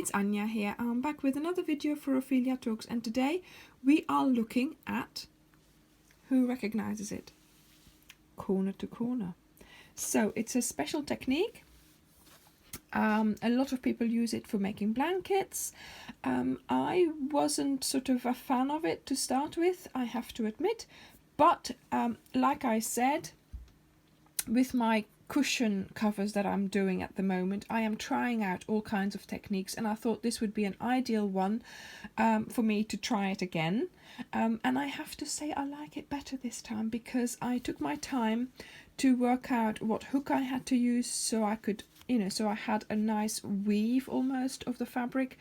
it's Anja here. I'm back with another video for Ophelia Talks, and today we are looking at, who recognizes it? Corner to corner. So it's a special technique. A lot of people use it for making blankets. I wasn't sort of a fan of it to start with, I have to admit, but like I said, with my cushion covers that I'm doing at the moment, I am trying out all kinds of techniques, and I thought this would be an ideal one for me to try it again. And I have to say I like it better this time because I took my time to work out what hook I had to use so I could, so I had a nice weave almost of the fabric,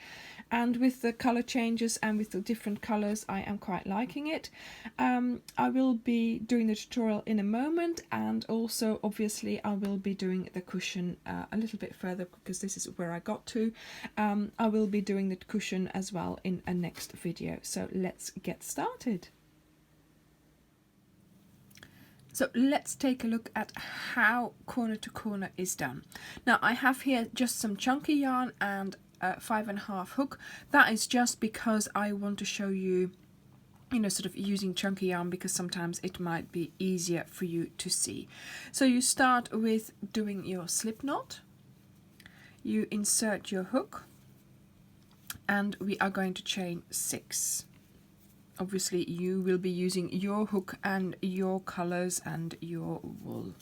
and with the color changes and with the different colors I am quite liking it. I will be doing the tutorial in a moment, and also obviously I will be doing the cushion a little bit further because this is where I got to. I will be doing the cushion as well in a next video, so let's get started. So let's take a look at how corner to corner is done. Now I have here just some chunky yarn and a 5.5 hook. That is just because I want to show you, sort of using chunky yarn, because sometimes it might be easier for you to see. So you start with doing your slip knot. You insert your hook, and we are going to chain 6. Obviously you will be using your hook and your colors and your wool.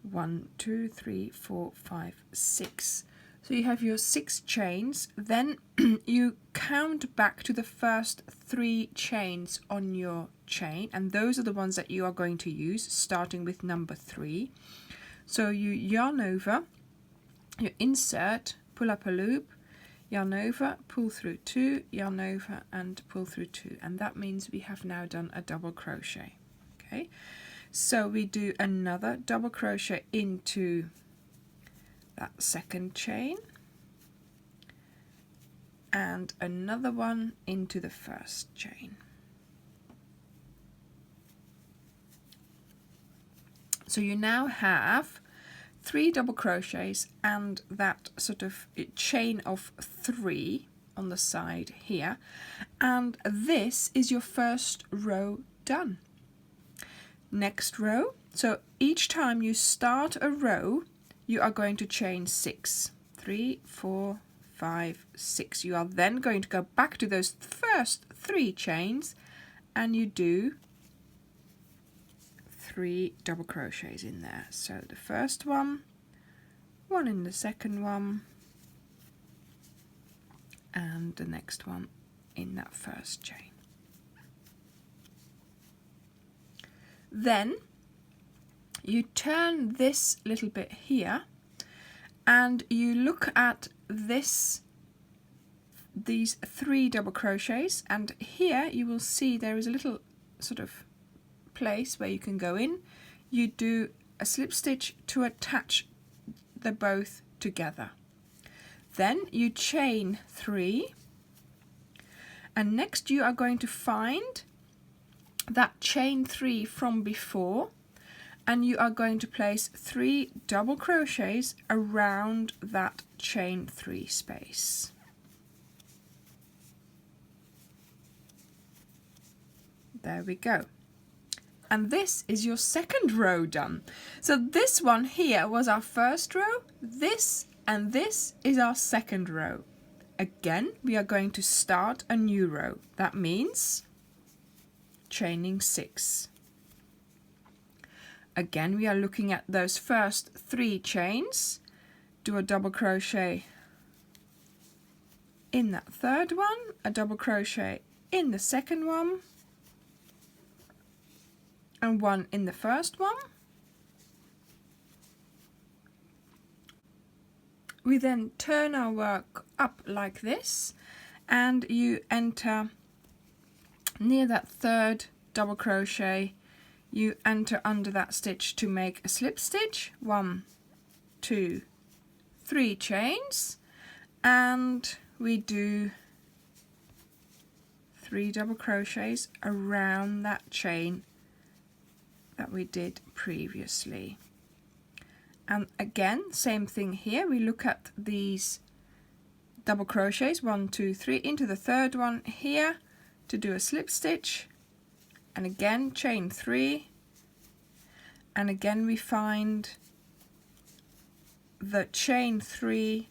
1, 2, 3, 4, 5, 6. So you have your 6 chains. Then you count back to the first 3 chains on your chain, and those are the ones that you are going to use, starting with number 3. So you yarn over, you insert, pull up a loop, yarn over, pull through 2, yarn over and pull through 2, and that means we have now done a double crochet. Okay, so we do another double crochet into that second chain and another one into the first chain. So you now have 3 double crochets and that sort of chain of 3 on the side here, and this is your first row done. Next row, so each time you start a row you are going to chain 6. 3, 4, 5, 6. You are then going to go back to those first 3 chains and you do 3 double crochets in there. So the first one in the second one, and the next one in that first chain. Then you turn this little bit here and you look at these 3 double crochets, and here you will see there is a little sort of place where you can go in. You do a slip stitch to attach the both together. Then you chain 3, and next you are going to find that chain 3 from before, and you are going to place 3 double crochets around that chain 3 space. There we go. And this is your second row done. So this one here was our first row, this and this is our second row. Again, we are going to start a new row. That means chaining 6. Again, we are looking at those first 3 chains. Do a double crochet in that third one, a double crochet in the second one, and one in the first one. We then turn our work up like this, and you enter near that third double crochet, you enter under that stitch to make a slip stitch. 1, 2, 3 chains, and we do 3 double crochets around that chain that we did previously. And again, same thing here. We look at these double crochets, 1, 2, 3, into the third one here to do a slip stitch, and again chain 3, and again we find the chain 3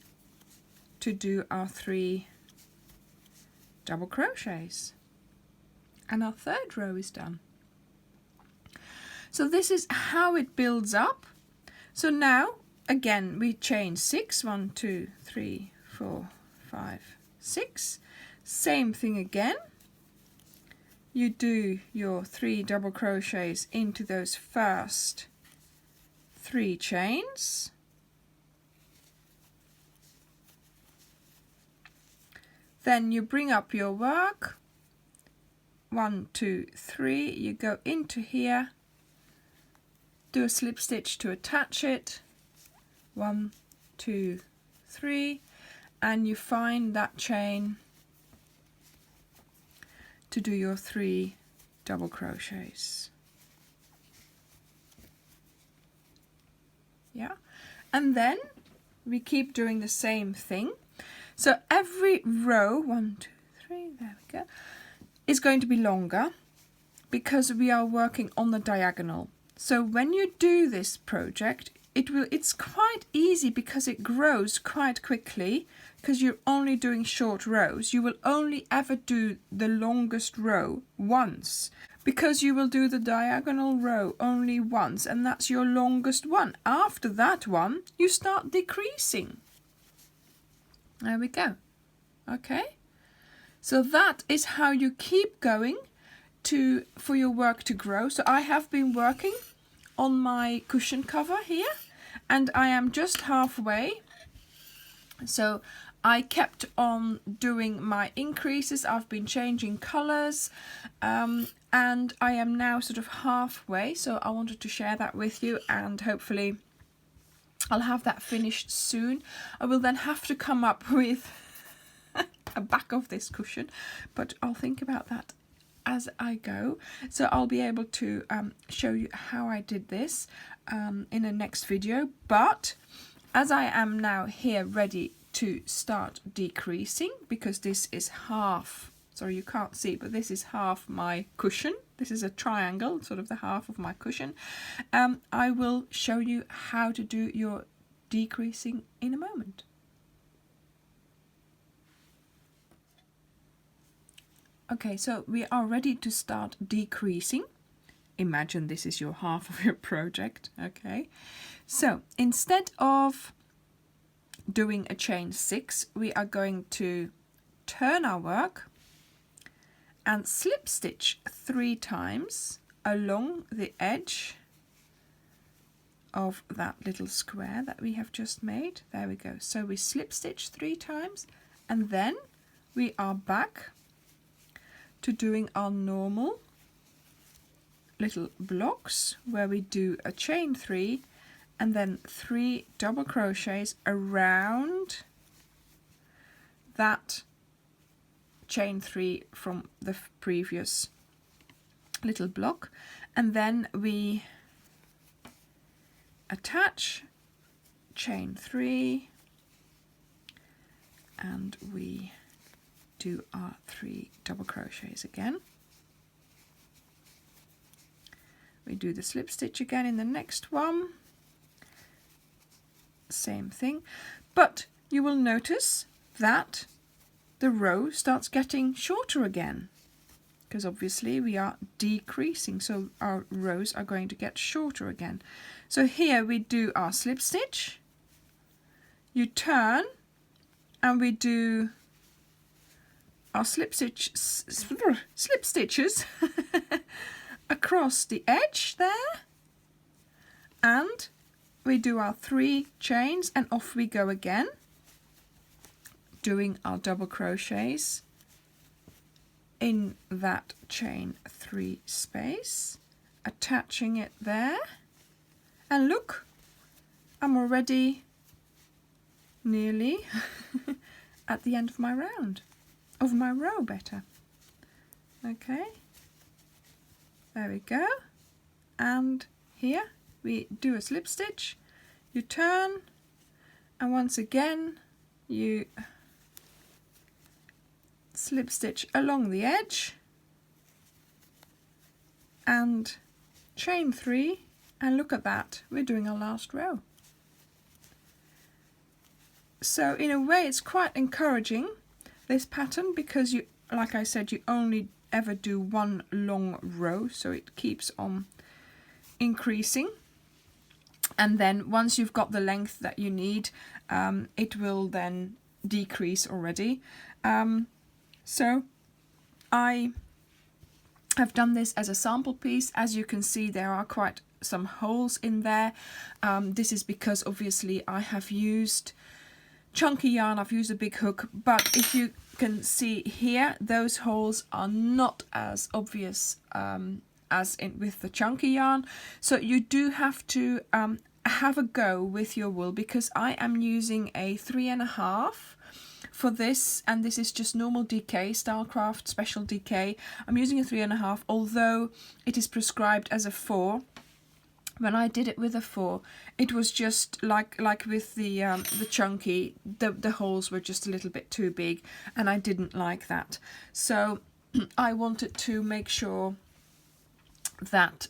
to do our 3 double crochets, and our third row is done. So this is how it builds up. So now again we chain 6, 1, 2, 3, 4, 5, 6, same thing again. You do your 3 double crochets into those first 3 chains, then you bring up your work, 1, 2, 3, you go into here, do a slip stitch to attach it, 1, 2, 3, and you find that chain to do your 3 double crochets. Yeah, and then we keep doing the same thing. So every row, 1, 2, 3, there we go, is going to be longer because we are working on the diagonal. So when you do this project, it's quite easy because it grows quite quickly, because you're only doing short rows. You will only ever do the longest row once, because you will do the diagonal row only once, and that's your longest one. After that one, you start decreasing. There we go. Okay, so that is how you keep going for your work to grow. So I have been working on my cushion cover here, and I am just halfway. So I kept on doing my increases. I've been changing colors, and I am now sort of halfway. So I wanted to share that with you, and hopefully I'll have that finished soon. I will then have to come up with a back of this cushion, but I'll think about that as I go. So I'll be able to show you how I did this in a next video. But as I am now here ready to start decreasing, because this is half, sorry you can't see, but this is half my cushion. This is a triangle, sort of the half of my cushion. I will show you how to do your decreasing in a moment. Okay, so we are ready to start decreasing. Imagine this is your half of your project. Okay, so instead of doing a chain 6, we are going to turn our work and slip stitch 3 times along the edge of that little square that we have just made. There we go. So we slip stitch 3 times, and then we are back to doing our normal little blocks where we do a chain 3 and then 3 double crochets around that chain 3 from the previous little block, and then we attach chain 3 and we do our 3 double crochets again. We do the slip stitch again in the next one, same thing, but you will notice that the row starts getting shorter again, because obviously we are decreasing, so our rows are going to get shorter again. So here we do our slip stitch, you turn, and we do our slip stitches across the edge there, and we do our 3 chains, and off we go again, doing our double crochets in that chain 3 space, attaching it there, and look, I'm already nearly at the end of my round, of my row better. Okay, there we go, and here we do a slip stitch you turn, and once again you slip stitch along the edge and chain 3, and look at that, we're doing our last row. So in a way it's quite encouraging, this pattern, because you, like I said, you only ever do one long row, so it keeps on increasing, and then once you've got the length that you need, it will then decrease already. So I have done this as a sample piece. As you can see, there are quite some holes in there. This is because obviously I have used chunky yarn, I've used a big hook, but if you can see here, those holes are not as obvious as in with the chunky yarn. So you do have to have a go with your wool, because I am using a 3.5 for this, and this is just normal DK, Stylecraft Special DK. I'm using a 3.5, although it is prescribed as a 4. When I did it with a 4, it was just like with the chunky, the holes were just a little bit too big, and I didn't like that. So I wanted to make sure that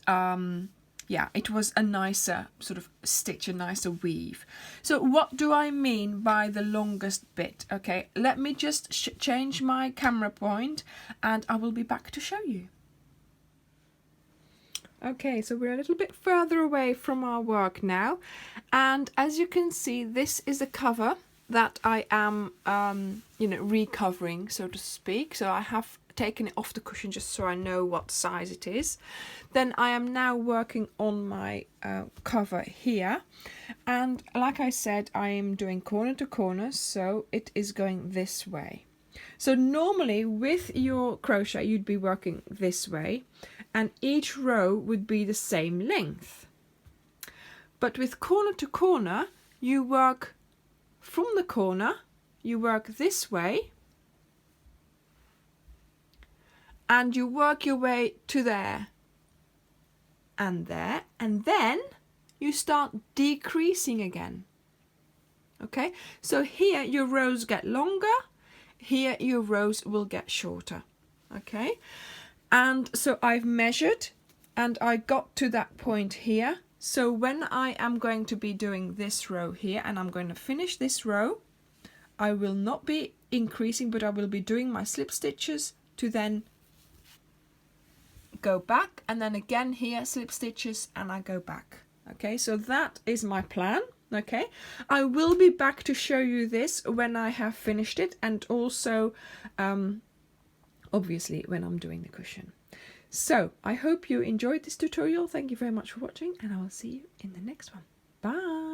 yeah, it was a nicer sort of stitch, a nicer weave. So what do I mean by the longest bit? Okay, let me just change my camera point and I will be back to show you. Okay, so we're a little bit further away from our work now, and as you can see, this is a cover that I am you know, recovering, so to speak. So I have taken it off the cushion just so I know what size it is. Then I am now working on my cover here, and like I said, I am doing corner to corner, so it is going this way. So normally with your crochet you'd be working this way, and each row would be the same length. But with corner to corner, you work from the corner, you work this way, and you work your way to there, and then you start decreasing again. Okay, so here your rows get longer, here your rows will get shorter. Okay, and so I've measured and I got to that point here. So when I am going to be doing this row here and I'm going to finish this row, I will not be increasing, but I will be doing my slip stitches to then go back, and then again here slip stitches and I go back. Okay, so that is my plan. Okay, I will be back to show you this when I have finished it, and also obviously when I'm doing the cushion. So I hope you enjoyed this tutorial. Thank you very much for watching, and I will see you in the next one. Bye.